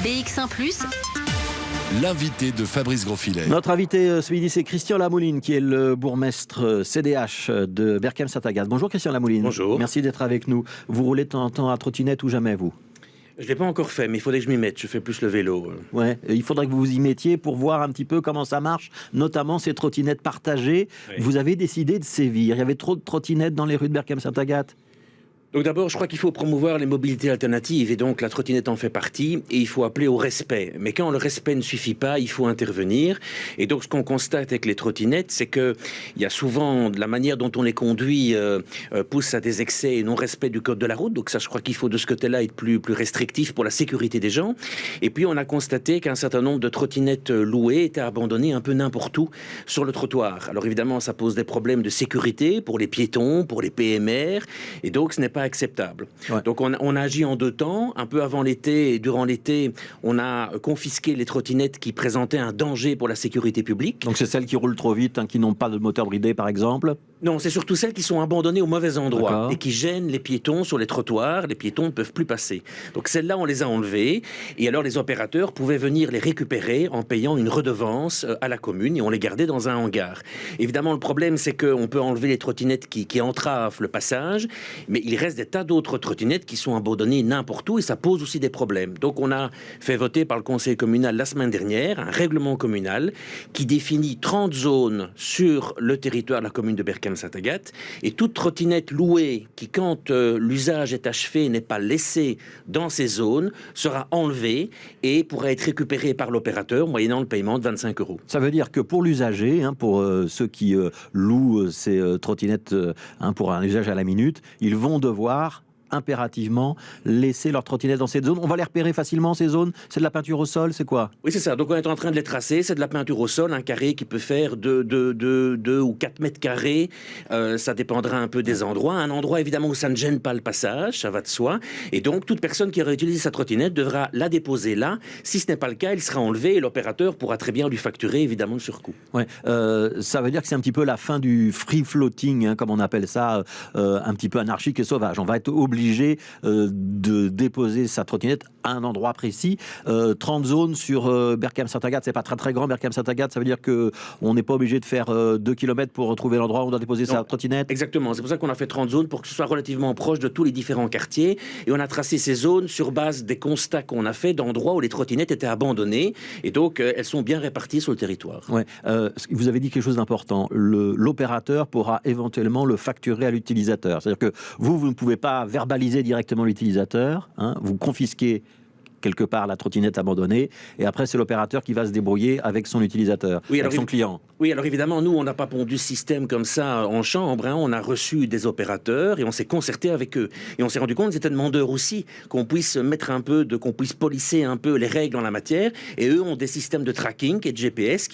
BX1 ⁇ L'invité de Fabrice Grosfilet. Notre invité ce midi, c'est Christian Lamouline, qui est le bourgmestre CDH de Berchem-Saint-Agathe. Bonjour Christian Lamouline. Bonjour. Merci d'être avec nous. Vous roulez de temps en temps à trottinette ou jamais, vous ? Je ne l'ai pas encore fait, mais il faudrait que je m'y mette. Je fais plus le vélo. Ouais, il faudrait que vous vous y mettiez pour voir un petit peu comment ça marche, notamment ces trottinettes partagées. Oui. Vous avez décidé de sévir. Il y avait trop de trottinettes dans les rues de Berchem-Saint-Agathe. Donc d'abord, je crois qu'il faut promouvoir les mobilités alternatives et donc la trottinette en fait partie et il faut appeler au respect. Mais quand le respect ne suffit pas, il faut intervenir. Et donc ce qu'on constate avec les trottinettes, c'est que il y a souvent de la manière dont on les conduit pousse à des excès et non-respect du code de la route. Donc ça, je crois qu'il faut de ce côté-là être plus restrictif pour la sécurité des gens. Et puis on a constaté qu'un certain nombre de trottinettes louées étaient abandonnées un peu n'importe où sur le trottoir. Alors évidemment, ça pose des problèmes de sécurité pour les piétons, pour les PMR, et donc ce n'est pas acceptable. Ouais. Donc on a agi en deux temps. Un peu avant l'été et durant l'été, on a confisqué les trottinettes qui présentaient un danger pour la sécurité publique. Donc c'est celles qui roulent trop vite, qui n'ont pas de moteur bridé par exemple ? Non, c'est surtout celles qui sont abandonnées au mauvais endroit. D'accord. Et qui gênent les piétons sur les trottoirs. Les piétons ne peuvent plus passer. Donc celles-là, on les a enlevées. Et alors les opérateurs pouvaient venir les récupérer en payant une redevance à la commune et on les gardait dans un hangar. Évidemment, le problème, c'est qu'on peut enlever les trottinettes qui entravent le passage, mais il reste des tas d'autres trottinettes qui sont abandonnées n'importe où et ça pose aussi des problèmes. Donc on a fait voter par le conseil communal la semaine dernière un règlement communal qui définit 30 zones sur le territoire de la commune de Berchem-Saint-Agathe et toute trottinette louée qui, quand l'usage est achevé, n'est pas laissée dans ces zones, sera enlevée et pourra être récupérée par l'opérateur moyennant le paiement de 25 €. Ça veut dire que pour l'usager, pour ceux qui louent ces trottinettes pour un usage à la minute, ils vont devoir impérativement laisser leurs trottinettes dans cette zone. On va les repérer facilement, ces zones. C'est de la peinture au sol, c'est quoi ? Oui, c'est ça. Donc, on est en train de les tracer. C'est de la peinture au sol, un carré qui peut faire 2 ou 4 mètres carrés. Ça dépendra un peu des endroits. Un endroit, évidemment, où ça ne gêne pas le passage, ça va de soi. Et donc, toute personne qui aurait utilisé sa trottinette devra la déposer là. Si ce n'est pas le cas, elle sera enlevée et l'opérateur pourra très bien lui facturer, évidemment, le surcoût. Ouais, ça veut dire que c'est un petit peu la fin du free floating, comme on appelle ça, un petit peu anarchique et sauvage. On va être obligé de déposer sa trottinette à un endroit précis. 30 zones sur Berchem-Saint-Agathe, c'est pas très très grand. Berchem-Saint-Agathe, ça veut dire qu'on n'est pas obligé de faire 2 km pour retrouver l'endroit où on doit déposer sa trottinette. Exactement, c'est pour ça qu'on a fait 30 zones pour que ce soit relativement proche de tous les différents quartiers et on a tracé ces zones sur base des constats qu'on a fait d'endroits où les trottinettes étaient abandonnées et donc elles sont bien réparties sur le territoire. Ouais, vous avez dit quelque chose d'important, l'opérateur pourra éventuellement le facturer à l'utilisateur, c'est-à-dire que vous ne pouvez pas verbaliser directement l'utilisateur, vous confisquez quelque part la trottinette abandonnée et après c'est l'opérateur qui va se débrouiller avec son utilisateur, avec son client. Oui, alors évidemment, nous on n'a pas pondu ce système comme ça en chambre, on a reçu des opérateurs et on s'est concerté avec eux et on s'est rendu compte que c'était demandeur aussi qu'on puisse mettre qu'on puisse policer un peu les règles en la matière et eux ont des systèmes de tracking et de GPS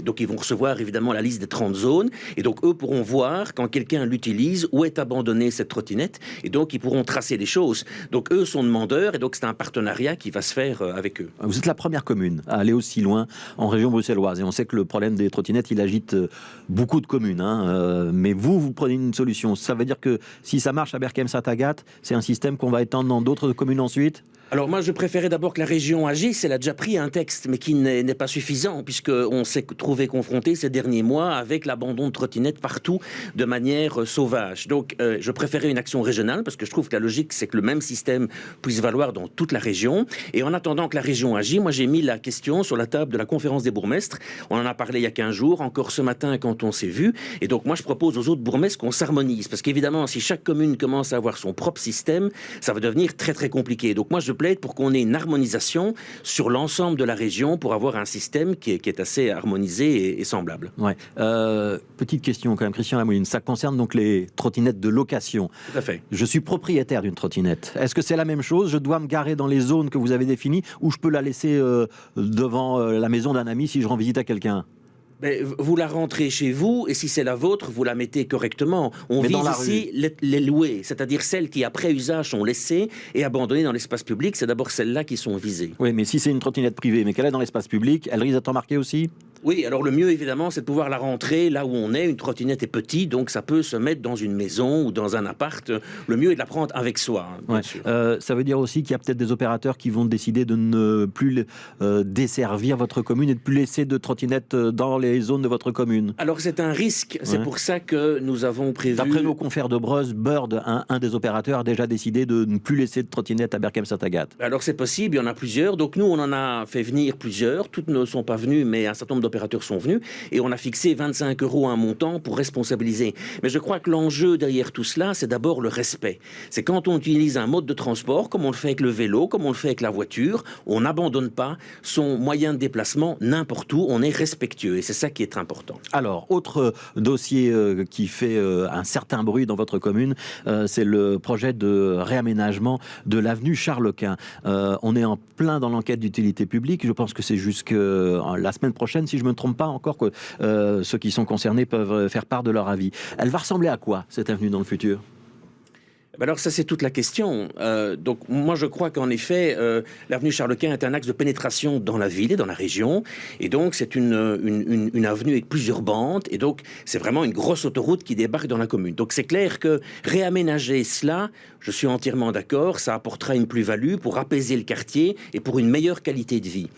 donc ils vont recevoir évidemment la liste des 30 zones et donc eux pourront voir quand quelqu'un l'utilise où est abandonnée cette trottinette et donc ils pourront tracer les choses. Donc eux sont demandeurs et donc c'est un partenariat qui va se faire avec eux. Vous êtes la première commune à aller aussi loin en région bruxelloise et on sait que le problème des trottinettes il agite beaucoup de communes, mais vous prenez une solution. Ça veut dire que si ça marche à Berchem-Saint-Agathe, c'est un système qu'on va étendre dans d'autres communes ensuite ? Alors moi, je préférais d'abord que la région agisse. Elle a déjà pris un texte, mais qui n'est pas suffisant, puisqu'on s'est trouvé confronté ces derniers mois avec l'abandon de trottinettes partout de manière sauvage. Donc, je préférais une action régionale, parce que je trouve que la logique, c'est que le même système puisse valoir dans toute la région. Et en attendant que la région agisse, moi, j'ai mis la question sur la table de la conférence des bourgmestres. On en a parlé il y a 15 jours, encore ce matin quand on s'est vu. Et donc, moi, je propose aux autres bourgmestres qu'on s'harmonise, parce qu'évidemment, si chaque commune commence à avoir son propre système, ça va devenir très, très compliqué. Donc, moi, je plaide pour qu'on ait une harmonisation sur l'ensemble de la région pour avoir un système qui est assez harmonisé et semblable. Ouais. Petite question quand même, Christian Lamouline, ça concerne donc les trottinettes de location. Tout à fait. Je suis propriétaire d'une trottinette. Est-ce que c'est la même chose ? Je dois me garer dans les zones que vous avez définies ou je peux la laisser devant la maison d'un ami si je rends visite à quelqu'un ? Vous la rentrez chez vous et si c'est la vôtre, vous la mettez correctement. On vise ici les louées, c'est-à-dire celles qui après usage sont laissées et abandonnées dans l'espace public. C'est d'abord celles-là qui sont visées. Oui, mais si c'est une trottinette privée mais qu'elle est dans l'espace public, elle risque d'être marquée aussi ? Oui, alors le mieux évidemment c'est de pouvoir la rentrer là où on est. Une trottinette est petite, donc ça peut se mettre dans une maison ou dans un appart. Le mieux est de la prendre avec soi, hein, bien sûr. Ça veut dire aussi qu'il y a peut-être des opérateurs qui vont décider de ne plus desservir votre commune et de plus laisser de trottinettes dans les zones de votre commune. Alors c'est un risque, c'est pour ça que nous avons prévu... D'après nos confrères de Breuse, Bird, un des opérateurs, a déjà décidé de ne plus laisser de trottinettes à Berchem-Saint-Agathe. Alors c'est possible, il y en a plusieurs. Donc nous on en a fait venir plusieurs. Toutes ne sont pas venues, mais un certain nombre d'opérateurs sont venus. Et on a fixé 25 € un montant pour responsabiliser. Mais je crois que l'enjeu derrière tout cela, c'est d'abord le respect. C'est quand on utilise un mode de transport, comme on le fait avec le vélo, comme on le fait avec la voiture, on n'abandonne pas son moyen de déplacement n'importe où. On est respectueux et c'est ça qui est important. Alors, autre dossier qui fait un certain bruit dans votre commune, c'est le projet de réaménagement de l'avenue Charles-Quint. On est en plein dans l'enquête d'utilité publique. Je pense que c'est jusque la semaine prochaine, si je ne me trompe pas encore, que ceux qui sont concernés peuvent faire part de leur avis. Elle va ressembler à quoi, cette avenue, dans le futur ? Alors ça c'est toute la question. Donc moi je crois qu'en effet l'avenue Charles-Quint est un axe de pénétration dans la ville et dans la région et donc c'est une avenue avec plusieurs bandes et donc c'est vraiment une grosse autoroute qui débarque dans la commune. Donc c'est clair que réaménager cela, je suis entièrement d'accord, ça apportera une plus-value pour apaiser le quartier et pour une meilleure qualité de vie.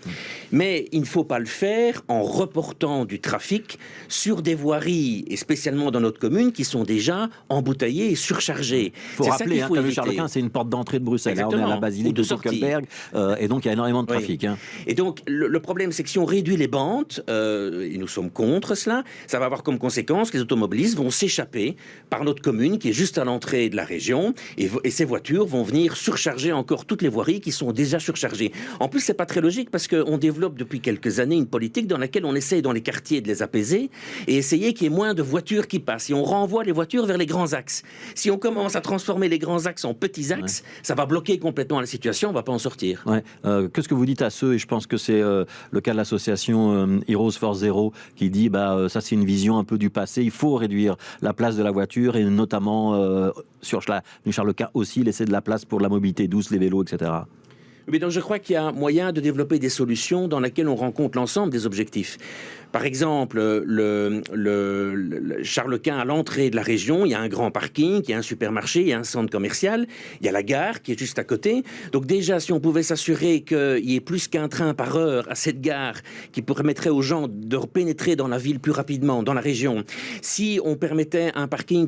Mais il ne faut pas le faire en reportant du trafic sur des voiries et spécialement dans notre commune qui sont déjà embouteillées et surchargées. Il faut rappeler que l'avenue Charles-Quint, c'est une porte d'entrée de Bruxelles. On est à la basilique de Zuckerberg, et donc il y a énormément de trafic. Oui. Hein. Et donc, le problème, c'est que si on réduit les bandes, et nous sommes contre cela, ça va avoir comme conséquence que les automobilistes vont s'échapper par notre commune, qui est juste à l'entrée de la région, et ces voitures vont venir surcharger encore toutes les voiries qui sont déjà surchargées. En plus, c'est pas très logique, parce qu'on développe depuis quelques années une politique dans laquelle on essaye dans les quartiers de les apaiser, et essayer qu'il y ait moins de voitures qui passent. Et on renvoie les voitures vers les grands axes. Si on commence à transformer les grands axes en petits axes, ça va bloquer complètement la situation, on ne va pas en sortir. Qu'est-ce que vous dites à ceux, et je pense que c'est le cas de l'association Heroes for Zero, qui dit ça c'est une vision un peu du passé, il faut réduire la place de la voiture, et notamment sur Charles-Quint aussi, laisser de la place pour la mobilité douce, les vélos, etc. Mais donc je crois qu'il y a moyen de développer des solutions dans lesquelles on rencontre l'ensemble des objectifs. Par exemple, le Charles-Quint, à l'entrée de la région, il y a un grand parking, il y a un supermarché, il y a un centre commercial, il y a la gare qui est juste à côté. Donc déjà, si on pouvait s'assurer qu'il y ait plus qu'un train par heure à cette gare qui permettrait aux gens de pénétrer dans la ville plus rapidement, dans la région, si on permettait un parking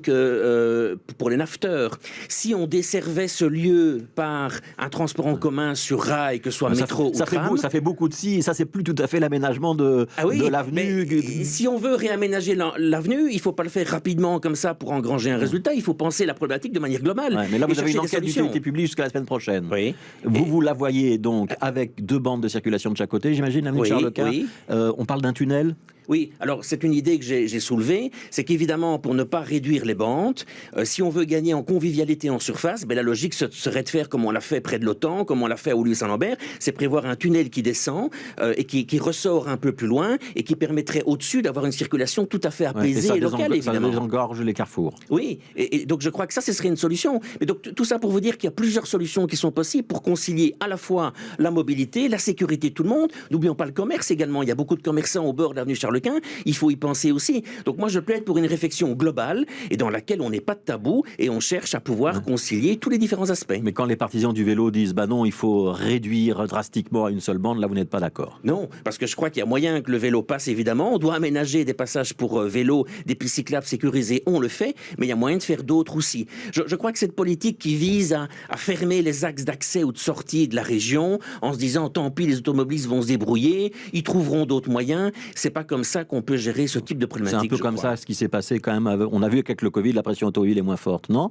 pour les nafteurs, si on desservait ce lieu par un transport en commun sur rail, que ce soit métro ou tram... Ça fait beaucoup de si, et ça c'est plus tout à fait l'aménagement de l'avenue. Mais si on veut réaménager l'avenue, il ne faut pas le faire rapidement comme ça pour engranger un résultat. Il faut penser la problématique de manière globale. Mais là, vous avez une enquête d'utilité publique jusqu'à la semaine prochaine. Oui. Vous la voyez donc avec 2 bandes de circulation de chaque côté, j'imagine, l'avenue de Charles-Quint. Oui. On parle d'un tunnel ? Oui, alors c'est une idée que j'ai soulevée, c'est qu'évidemment, pour ne pas réduire les bandes, si on veut gagner en convivialité en surface, la logique serait de faire comme on l'a fait près de l'OTAN, comme on l'a fait à Oulier-Saint-Lambert, c'est prévoir un tunnel qui descend et qui ressort un peu plus loin et qui permettrait au-dessus d'avoir une circulation tout à fait apaisée et locale, évidemment. Ça désengorge les carrefours. Oui, et donc je crois que ça, ce serait une solution. Mais donc tout ça pour vous dire qu'il y a plusieurs solutions qui sont possibles pour concilier à la fois la mobilité, la sécurité de tout le monde. N'oublions pas le commerce également. Il y a beaucoup de commerçants au bord de l'avenue Charles-Quint. Il faut y penser aussi. Donc moi, je plaide pour une réflexion globale et dans laquelle on n'est pas de tabou et on cherche à pouvoir concilier tous les différents aspects. Mais quand les partisans du vélo disent non, il faut réduire drastiquement à une seule bande, là vous n'êtes pas d'accord? Non, parce que je crois qu'il y a moyen que le vélo passe, évidemment. On doit aménager des passages pour vélo, des pistes cyclables sécurisées, on le fait, mais il y a moyen de faire d'autres aussi. Je crois que cette politique qui vise à fermer les axes d'accès ou de sortie de la région en se disant tant pis, les automobilistes vont se débrouiller, ils trouveront d'autres moyens, c'est pas comme ça qu'on peut gérer ce type de problématique. C'est un peu comme ça ce qui s'est passé quand même. On a vu qu'avec le Covid, la pression automobile est moins forte, non?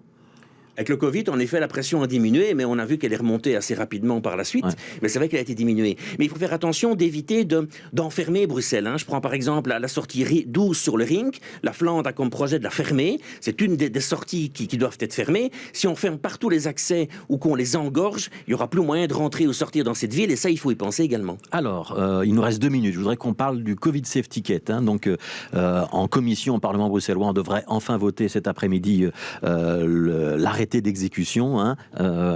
Avec le Covid, en effet, la pression a diminué, mais on a vu qu'elle est remontée assez rapidement par la suite. Ouais. Mais c'est vrai qu'elle a été diminuée. Mais il faut faire attention d'éviter d'enfermer Bruxelles. Hein. Je prends par exemple la sortie 12 sur le Ring. La Flandre a comme projet de la fermer. C'est une des sorties qui doivent être fermées. Si on ferme partout les accès ou qu'on les engorge, il n'y aura plus moyen de rentrer ou sortir dans cette ville. Et ça, il faut y penser également. Alors, il nous reste 2 minutes. Je voudrais qu'on parle du Covid Safety Kit. Hein. Donc, en commission au Parlement bruxellois, on devrait enfin voter cet après-midi l'arrêté arrêté d'exécution, hein,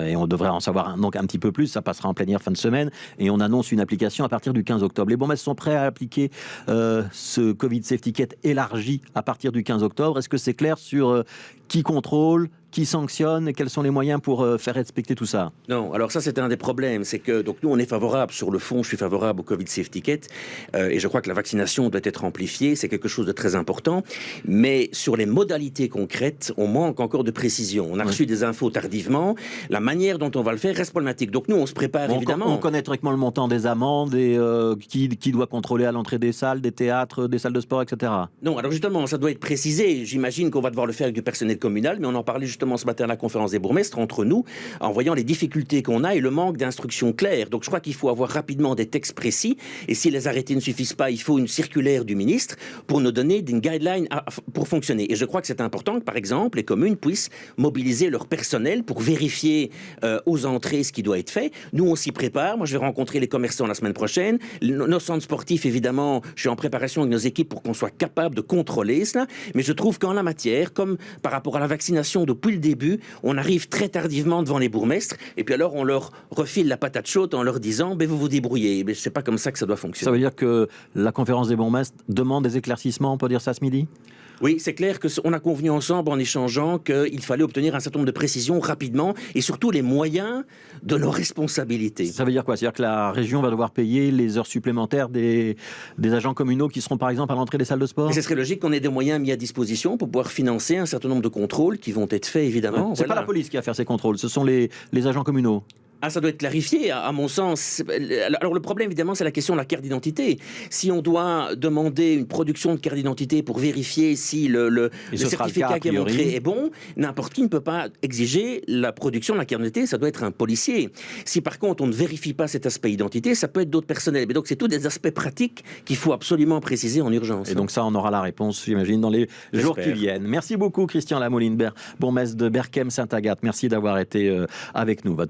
et on devrait en savoir donc un petit peu plus. Ça passera en plénière fin de semaine, et on annonce une application à partir du 15 octobre. Les bourgmestres sont prêts à appliquer ce Covid Safety Kit élargi à partir du 15 octobre. Est-ce que c'est clair sur qui contrôle, qui sanctionne et quels sont les moyens pour faire respecter tout ça? Non, alors ça c'est un des problèmes, c'est que donc nous on est favorable sur le fond, je suis favorable au Covid Safety Kit et je crois que la vaccination doit être amplifiée, c'est quelque chose de très important, mais sur les modalités concrètes, on manque encore de précision. On a reçu des infos tardivement, la manière dont on va le faire reste problématique. Donc nous on se prépare évidemment. On connaît directement le montant des amendes et qui doit contrôler à l'entrée des salles, des théâtres, des salles de sport, etc. Non, alors justement ça doit être précisé. J'imagine qu'on va devoir le faire avec du personnel communal, mais on en parlait justement ce matin à la conférence des bourgmestres entre nous, en voyant les difficultés qu'on a et le manque d'instructions claires. Donc je crois qu'il faut avoir rapidement des textes précis, et si les arrêtés ne suffisent pas, il faut une circulaire du ministre pour nous donner des guidelines pour fonctionner. Et je crois que c'est important que, par exemple, les communes puissent mobiliser leur personnel pour vérifier aux entrées ce qui doit être fait. Nous, on s'y prépare. Moi, je vais rencontrer les commerçants la semaine prochaine. Nos centres sportifs, évidemment, je suis en préparation avec nos équipes pour qu'on soit capable de contrôler cela. Mais je trouve qu'en la matière, comme par rapport à la vaccination depuis le début, on arrive très tardivement devant les bourgmestres, et puis alors on leur refile la patate chaude en leur disant vous vous débrouillez. Mais c'est pas comme ça que ça doit fonctionner. Ça veut dire que la conférence des bourgmestres demande des éclaircissements, on peut dire ça ce midi? Oui, c'est clair qu'on a convenu ensemble en échangeant qu'il fallait obtenir un certain nombre de précisions rapidement, et surtout les moyens de nos responsabilités. Ça veut dire quoi? C'est-à-dire que la région va devoir payer les heures supplémentaires des agents communaux qui seront par exemple à l'entrée des salles de sport? Et ce serait logique qu'on ait des moyens mis à disposition pour pouvoir financer un certain nombre de contrôles qui vont être faits évidemment. C'est pas la police qui va faire ces contrôles, ce sont les agents communaux. Ah, ça doit être clarifié, à mon sens. Alors le problème, évidemment, c'est la question de la carte d'identité. Si on doit demander une production de carte d'identité pour vérifier si le certificat qui est montré est bon, n'importe qui ne peut pas exiger la production de la carte d'identité, ça doit être un policier. Si par contre on ne vérifie pas cet aspect identité, ça peut être d'autres personnels. Mais donc c'est tous des aspects pratiques qu'il faut absolument préciser en urgence. Et donc ça, on aura la réponse, j'imagine, dans les jours qui viennent. Merci beaucoup, Christian Lamoline, bourgmestre de Berchem-Saint-Agathe. Merci d'avoir été avec nous.